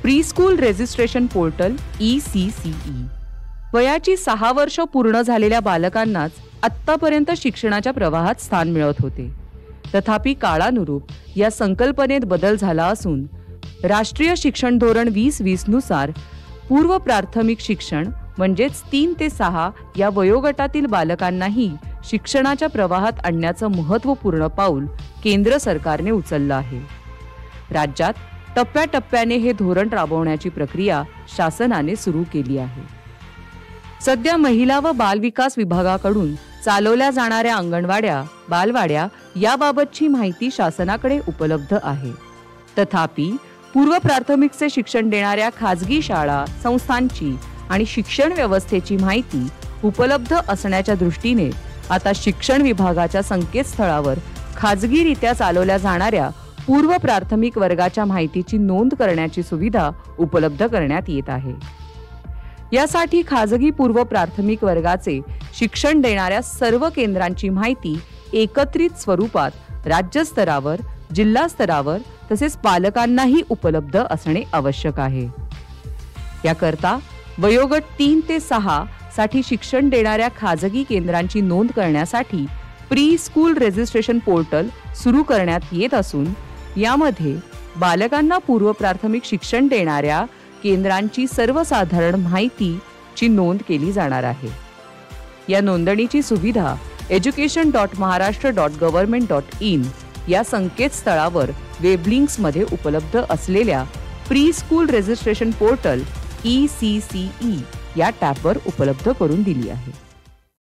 Pre school registration portal ECCE। वयाची 6 वर्ष पूर्ण झालेल्या बालकांनाच आत्तापर्यंत शिक्षणाच्या प्रवाहात स्थान मिळत होते। तथापि काळानुरूप या संकल्पनेत बदल झाला असून राष्ट्रीय शिक्षण धोरण 2020 नुसार पूर्व प्राथमिक शिक्षण म्हणजेच 3 ते 6 या वयोगटातील बालकांनाही शिक्षणाच्या प्रवाहात आणण्याचं महत्त्वपूर्ण पाऊल केंद्र सरकारने उचललं आहे। राज्यात टप्प्याटप्प्याने हे धोरण राबवण्याची प्रक्रिया शासनाने सुरू केली आहे। सध्या महिला व बालविकास विभागाकडून चालवल्या जाणाऱ्या अंगणवाड्या, बालवाड्या याबाबतची माहिती शासनाकडे उपलब्ध आहे। तथापि पूर्व प्राथमिकचे शिक्षण देणाऱ्या खाजगी शाळा, संस्थांची आणि शिक्षण व्यवस्थेची माहिती उपलब्ध असण्याच्या दृष्टीने आता शिक्षण विभागाच्या संकेतस्थळावर खाजगीरित्या चालवल्या जाणाऱ्या पूर्व प्राथमिक वर्गाच्या माहितीची नोंद करण्याची सुविधा उपलब्ध करण्यात येत आहे। यासाठी खाजगी पूर्व प्राथमिक वर्गाचे शिक्षण देणाऱ्या सर्व केंद्रांची माहिती एकत्रित स्वरूपात राज्य स्तरावर, जिल्हा स्तरावर तसेच पालकांनाही उपलब्ध असणे आवश्यक आहे। याकरता वयोगट 3 ते 6 साठी शिक्षण देणाऱ्या खाजगी केंद्रांची नोंद करण्यासाठी प्री स्कूल रजिस्ट्रेशन पोर्टल सुरू करण्यात येत असून यामध्ये बालकांना पूर्व प्राथमिक शिक्षण देणाऱ्या केंद्रांची सर्वसाधारण माहितीची नोंद केली जाणार आहे। या नोंदणीची सुविधा education.maharashtra.government.in या संकेतस्थळावर वेब लिंक्समध्ये उपलब्ध असलेल्या pre school registration portal ECCE या टॅबवर उपलब्ध करून दिली आहे।